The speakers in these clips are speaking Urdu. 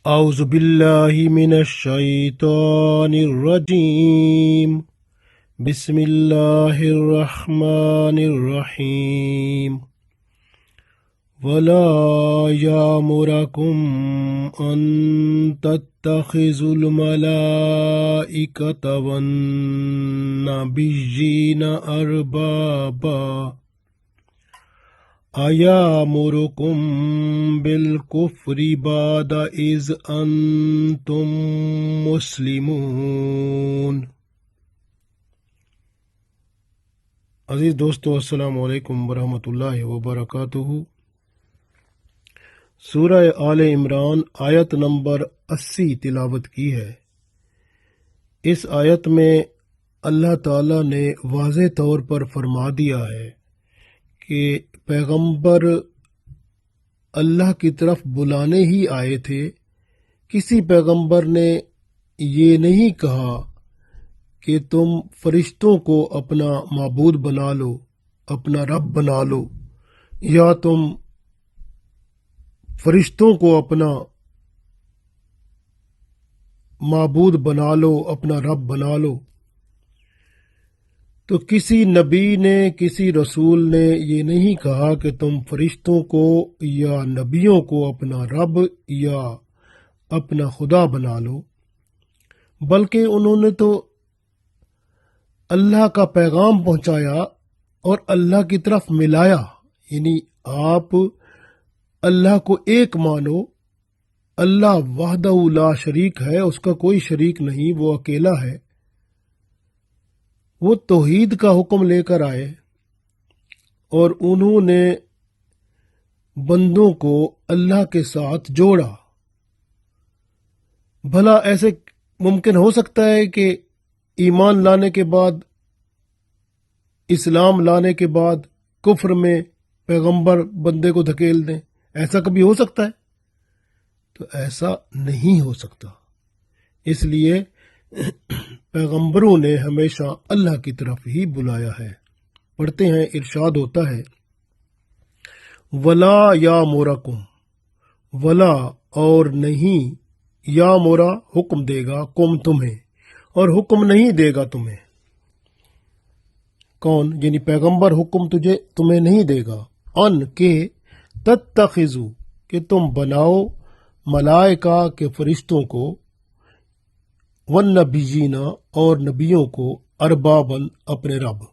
اعوذ باللہ من الشیطان الرجیم بسم اللہ الرحمن الرحیم ولا یامرکم ان تتخذوا الملائکۃ والنبیین اربابا ایامرکم بالکفر بعد اذ انتم مسلمون۔ عزیز دوستو، السلام علیکم ورحمۃ اللہ وبرکاتہ۔ سورہ آل عمران آیت نمبر 80 تلاوت کی ہے۔ اس آیت میں اللہ تعالیٰ نے واضح طور پر فرما دیا ہے کہ پیغمبر اللہ کی طرف بلانے ہی آئے تھے۔ کسی پیغمبر نے یہ نہیں کہا کہ تم فرشتوں کو اپنا معبود بنا لو، اپنا رب بنا لو، یا تم فرشتوں کو اپنا معبود بنا لو، اپنا رب بنا لو۔ تو کسی نبی نے، کسی رسول نے یہ نہیں کہا کہ تم فرشتوں کو یا نبیوں کو اپنا رب یا اپنا خدا بنا لو، بلکہ انہوں نے تو اللہ کا پیغام پہنچایا اور اللہ کی طرف ملایا۔ یعنی آپ اللہ کو ایک مانو، اللہ وحدہ لا شریک ہے، اس کا کوئی شریک نہیں، وہ اکیلا ہے۔ وہ توحید کا حکم لے کر آئے اور انہوں نے بندوں کو اللہ کے ساتھ جوڑا۔ بھلا ایسے ممکن ہو سکتا ہے کہ ایمان لانے کے بعد، اسلام لانے کے بعد کفر میں پیغمبر بندے کو دھکیل دیں؟ ایسا کبھی ہو سکتا ہے؟ تو ایسا نہیں ہو سکتا۔ اس لیے پیغمبروں نے ہمیشہ اللہ کی طرف ہی بلایا ہے۔ پڑھتے ہیں، ارشاد ہوتا ہے ولا یامرکم، ولا اور نہیں، یامرا حکم دے گا، کم تمہیں، اور حکم نہیں دے گا تمہیں۔ کون؟ یعنی پیغمبر حکم تمہیں نہیں دے گا، ان کے تتخذو کہ تم بناؤ، ملائکہ کے فرشتوں کو، والنبیین اور نبیوں کو، اربابن اپنے رب۔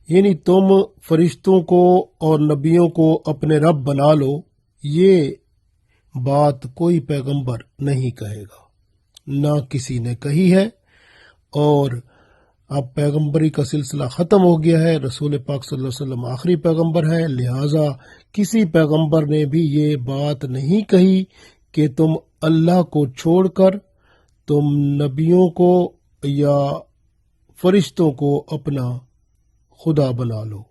یعنی تم فرشتوں کو اور نبیوں کو اپنے رب بنا لو، یہ بات کوئی پیغمبر نہیں کہے گا، نہ کسی نے کہی ہے۔ اور اب پیغمبری کا سلسلہ ختم ہو گیا ہے، رسول پاک صلی اللہ علیہ وسلم آخری پیغمبر ہے، لہٰذا کسی پیغمبر نے بھی یہ بات نہیں کہی کہ تم اللہ کو چھوڑ کر تم نبیوں کو یا فرشتوں کو اپنا خدا بنا لو۔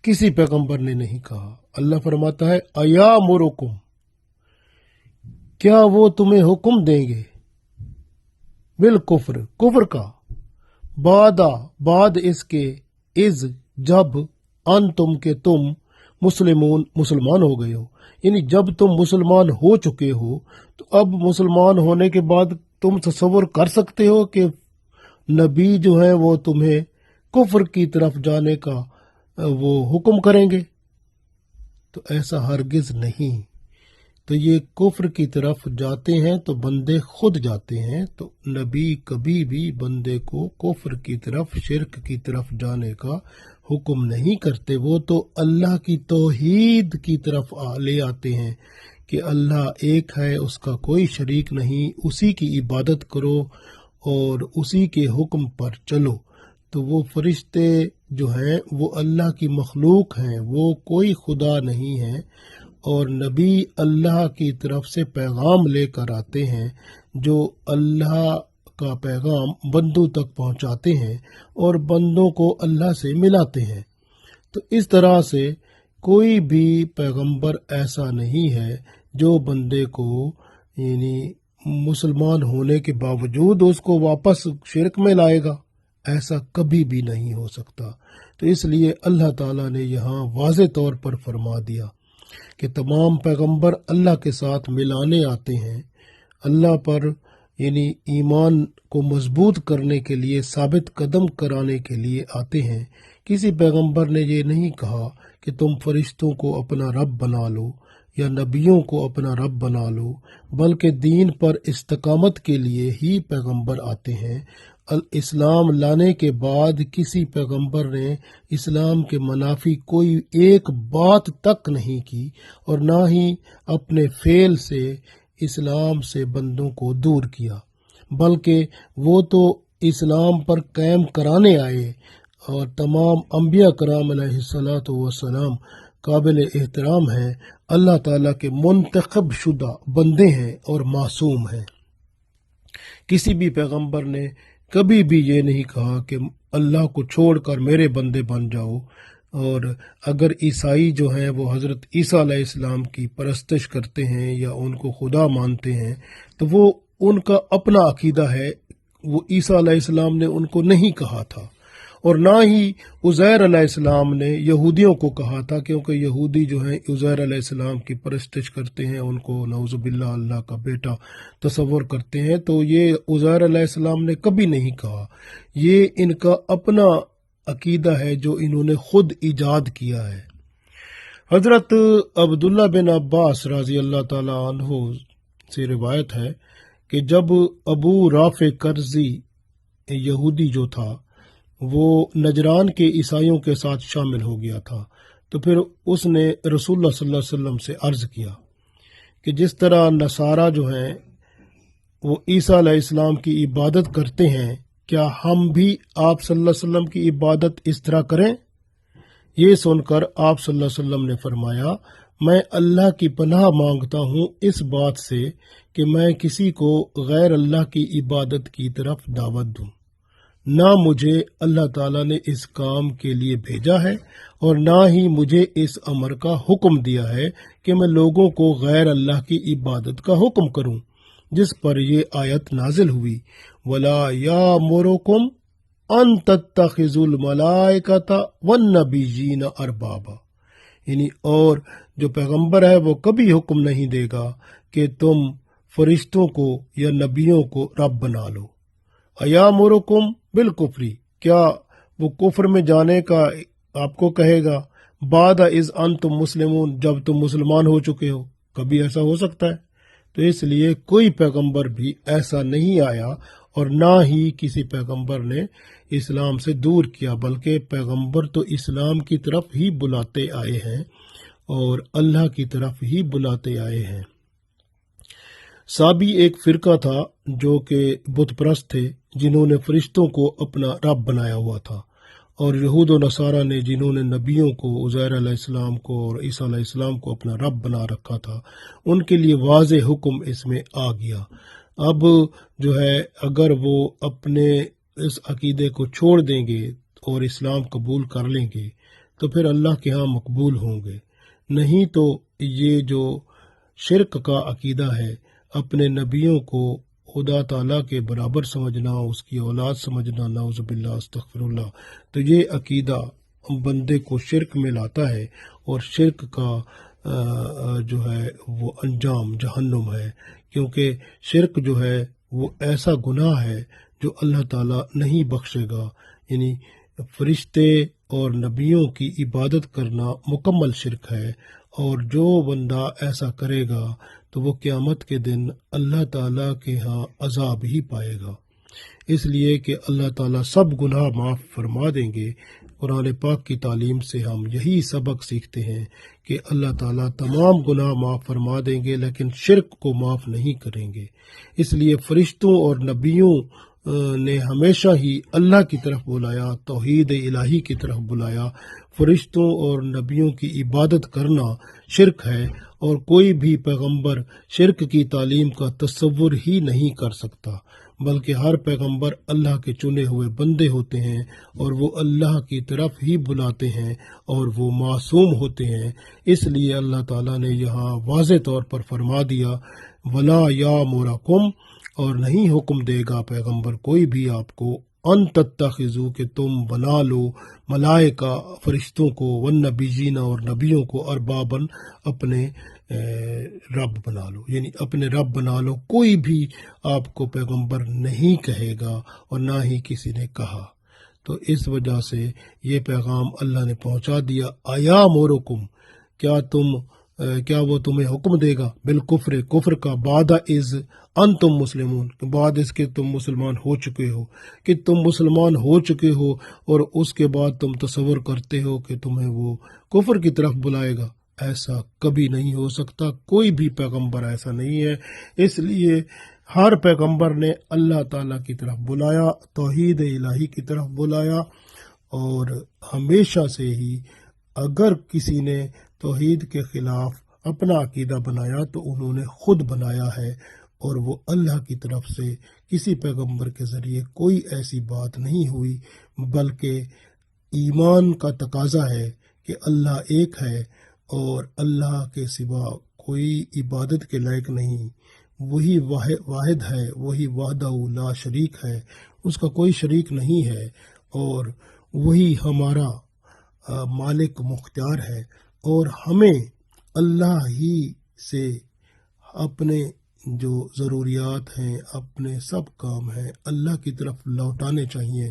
کسی پیغمبر نے نہیں کہا۔ اللہ فرماتا ہے ایامرکم، کیا وہ تمہیں حکم دیں گے، بالکفر، کفر کا، بعد اس کے، از جب، ان تم کے تم مسلمان ہو گئے ہو۔ یعنی جب تم مسلمان ہو چکے ہو تو اب مسلمان ہونے کے بعد تم تصور کر سکتے ہو کہ نبی جو ہیں وہ تمہیں کفر کی طرف جانے کا وہ حکم کریں گے؟ تو ایسا ہرگز نہیں۔ تو یہ کفر کی طرف جاتے ہیں تو بندے خود جاتے ہیں، تو نبی کبھی بھی بندے کو کفر کی طرف، شرک کی طرف جانے کا حکم نہیں کرتے۔ وہ تو اللہ کی توحید کی طرف لے آتے ہیں کہ اللہ ایک ہے، اس کا کوئی شریک نہیں، اسی کی عبادت کرو اور اسی کے حکم پر چلو۔ تو وہ فرشتے جو ہیں وہ اللہ کی مخلوق ہیں، وہ کوئی خدا نہیں ہے، اور نبی اللہ کی طرف سے پیغام لے کر آتے ہیں جو اللہ کا پیغام بندوں تک پہنچاتے ہیں اور بندوں کو اللہ سے ملاتے ہیں۔ تو اس طرح سے کوئی بھی پیغمبر ایسا نہیں ہے جو بندے کو یعنی مسلمان ہونے کے باوجود اس کو واپس شرک میں لائے گا، ایسا کبھی بھی نہیں ہو سکتا۔ تو اس لیے اللہ تعالیٰ نے یہاں واضح طور پر فرما دیا کہ تمام پیغمبر اللہ کے ساتھ ملانے آتے ہیں اللہ پر یعنی ایمان کو مضبوط کرنے کے لیے، ثابت قدم کرانے کے لیے آتے ہیں۔ کسی پیغمبر نے یہ نہیں کہا کہ تم فرشتوں کو اپنا رب بنا لو یا نبیوں کو اپنا رب بنا لو، بلکہ دین پر استقامت کے لیے ہی پیغمبر آتے ہیں۔ اسلام لانے کے بعد کسی پیغمبر نے اسلام کے منافی کوئی ایک بات تک نہیں کی، اور نہ ہی اپنے فعل سے اسلام سے بندوں کو دور کیا، بلکہ وہ تو اسلام پر قائم کرانے آئے، اور تمام انبیاء کرام علیہ الصلاۃ والسلام قابل احترام ہیں، اللہ تعالیٰ کے منتخب شدہ بندے ہیں اور معصوم ہیں۔ کسی بھی پیغمبر نے کبھی بھی یہ نہیں کہا کہ اللہ کو چھوڑ کر میرے بندے بن جاؤ۔ اور اگر عیسائی جو ہیں وہ حضرت عیسیٰ علیہ السلام کی پرستش کرتے ہیں یا ان کو خدا مانتے ہیں تو وہ ان کا اپنا عقیدہ ہے، وہ عیسیٰ علیہ السلام نے ان کو نہیں کہا تھا، اور نہ ہی عزیر علیہ السلام نے یہودیوں کو کہا تھا، کیونکہ یہودی جو ہیں عزیر علیہ السلام کی پرستش کرتے ہیں، ان کو نعوذ باللہ اللہ کا بیٹا تصور کرتے ہیں، تو یہ عزیر علیہ السلام نے کبھی نہیں کہا۔ یہ ان کا اپنا عقیدہ ہے جو انہوں نے خود ایجاد کیا ہے۔ حضرت عبداللہ بن عباس رضی اللہ تعالیٰ عنہ سے روایت ہے کہ جب ابو رافع کرزی یہودی جو تھا وہ نجران کے عیسائیوں کے ساتھ شامل ہو گیا تھا، تو پھر اس نے رسول اللہ صلی اللہ علیہ وسلم سے عرض کیا کہ جس طرح نصارہ جو ہیں وہ عیسیٰ علیہ السلام کی عبادت کرتے ہیں، کیا ہم بھی آپ صلی اللہ علیہ وسلم کی عبادت اس طرح کریں؟ یہ سن کر آپ صلی اللہ علیہ وسلم نے فرمایا، میں اللہ کی پناہ مانگتا ہوں اس بات سے کہ میں کسی کو غیر اللہ کی عبادت کی طرف دعوت دوں۔ نہ مجھے اللہ تعالیٰ نے اس کام کے لیے بھیجا ہے، اور نہ ہی مجھے اس امر کا حکم دیا ہے کہ میں لوگوں کو غیر اللہ کی عبادت کا حکم کروں، جس پر یہ آیت نازل ہوئی، وَلَا يَأْمُرُكُمْ أَن تَتَّخِذُوا الْمَلَائِكَةَ وَالنَّبِيِّينَ أَرْبَابًا، یعنی اور جو پیغمبر ہے وہ کبھی حکم نہیں دے گا کہ تم فرشتوں کو یا نبیوں کو رب بنا لو۔ اَيَأْمُرُكُمْ بِالْكُفْرِ، کیا وہ کفر میں جانے کا آپ کو کہے گا، بعد اذ انتم مسلمون، جب تم مسلمان ہو چکے ہو؟ کبھی ایسا ہو سکتا ہے؟ تو اس لیے کوئی پیغمبر بھی ایسا نہیں آیا، اور نہ ہی کسی پیغمبر نے اسلام سے دور کیا، بلکہ پیغمبر تو اسلام کی طرف ہی بلاتے آئے ہیں اور اللہ کی طرف ہی بلاتے آئے ہیں۔ صابی ایک فرقہ تھا جو کہ بت پرست تھے، جنہوں نے فرشتوں کو اپنا رب بنایا ہوا تھا، اور یہود و نصارہ نے جنہوں نے نبیوں کو، عزیر علیہ السلام کو اور عیسیٰ علیہ السلام کو اپنا رب بنا رکھا تھا، ان کے لیے واضح حکم اس میں آ گیا۔ اب جو ہے اگر وہ اپنے اس عقیدے کو چھوڑ دیں گے اور اسلام قبول کر لیں گے تو پھر اللہ کے ہاں مقبول ہوں گے، نہیں تو یہ جو شرک کا عقیدہ ہے، اپنے نبیوں کو خدا تعالیٰ کے برابر سمجھنا، اس کی اولاد سمجھنا، نعوذ باللہ استغفر اللہ، تو یہ عقیدہ بندے کو شرک میں لاتا ہے، اور شرک کا جو ہے وہ انجام جہنم ہے، کیونکہ شرک جو ہے وہ ایسا گناہ ہے جو اللہ تعالیٰ نہیں بخشے گا۔ یعنی فرشتے اور نبیوں کی عبادت کرنا مکمل شرک ہے، اور جو بندہ ایسا کرے گا تو وہ قیامت کے دن اللہ تعالیٰ کے ہاں عذاب ہی پائے گا، اس لیے کہ اللہ تعالیٰ سب گناہ معاف فرما دیں گے۔ قرآن پاک کی تعلیم سے ہم یہی سبق سیکھتے ہیں کہ اللہ تعالیٰ تمام گناہ معاف فرما دیں گے، لیکن شرک کو معاف نہیں کریں گے۔ اس لیے فرشتوں اور نبیوں نے ہمیشہ ہی اللہ کی طرف بلایا، توحید الہی کی طرف بلایا۔ فرشتوں اور نبیوں کی عبادت کرنا شرک ہے، اور کوئی بھی پیغمبر شرک کی تعلیم کا تصور ہی نہیں کر سکتا، بلکہ ہر پیغمبر اللہ کے چنے ہوئے بندے ہوتے ہیں، اور وہ اللہ کی طرف ہی بلاتے ہیں، اور وہ معصوم ہوتے ہیں۔ اس لیے اللہ تعالیٰ نے یہاں واضح طور پر فرما دیا، وَلَا يَأْمُرُكُمْ، اور نہیں حکم دے گا پیغمبر کوئی بھی آپ کو، ان تتخذو کہ تم بنا لو ملائکہ فرشتوں کو والنبیین اور نبیوں کو اربابن اپنے رب بنا لو، یعنی اپنے رب بنا لو۔ کوئی بھی آپ کو پیغمبر نہیں کہے گا اور نہ ہی کسی نے کہا۔ تو اس وجہ سے یہ پیغام اللہ نے پہنچا دیا۔ آیا مورکم، کیا وہ تمہیں حکم دے گا بالکفر، کفر کا، بعد از انتم مسلمون، بعد اس کے تم مسلمان ہو چکے ہو، کہ تم مسلمان ہو چکے ہو اور اس کے بعد تم تصور کرتے ہو کہ تمہیں وہ کفر کی طرف بلائے گا۔ ایسا کبھی نہیں ہو سکتا، کوئی بھی پیغمبر ایسا نہیں ہے۔ اس لیے ہر پیغمبر نے اللہ تعالیٰ کی طرف بلایا، توحید الہی کی طرف بلایا، اور ہمیشہ سے ہی اگر کسی نے توحید کے خلاف اپنا عقیدہ بنایا تو انہوں نے خود بنایا ہے، اور وہ اللہ کی طرف سے کسی پیغمبر کے ذریعے کوئی ایسی بات نہیں ہوئی، بلکہ ایمان کا تقاضا ہے کہ اللہ ایک ہے اور اللہ کے سوا کوئی عبادت کے لائق نہیں، وہی واحد ہے، وہی وحدہ لا شریک ہے، اس کا کوئی شریک نہیں ہے، اور وہی ہمارا مالک مختار ہے، اور ہمیں اللہ ہی سے اپنے جو ضروریات ہیں، اپنے سب کام ہیں، اللہ کی طرف لوٹانے چاہیے،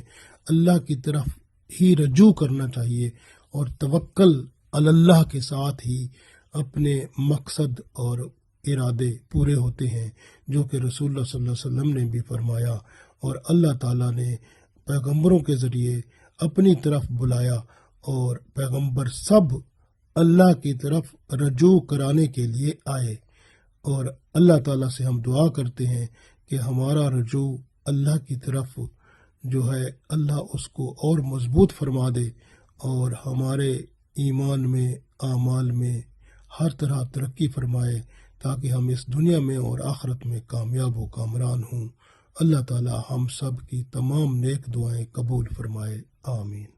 اللہ کی طرف ہی رجوع کرنا چاہیے، اور توکل اللہ کے ساتھ ہی اپنے مقصد اور ارادے پورے ہوتے ہیں، جو کہ رسول اللہ صلی اللہ علیہ وسلم نے بھی فرمایا، اور اللہ تعالیٰ نے پیغمبروں کے ذریعے اپنی طرف بلایا، اور پیغمبر سب اللہ کی طرف رجوع کرانے کے لیے آئے، اور اللہ تعالیٰ سے ہم دعا کرتے ہیں کہ ہمارا رجوع اللہ کی طرف جو ہے اللہ اس کو اور مضبوط فرما دے، اور ہمارے ایمان میں، اعمال میں ہر طرح ترقی فرمائے، تاکہ ہم اس دنیا میں اور آخرت میں کامیاب و کامران ہوں۔ اللہ تعالیٰ ہم سب کی تمام نیک دعائیں قبول فرمائے، آمین۔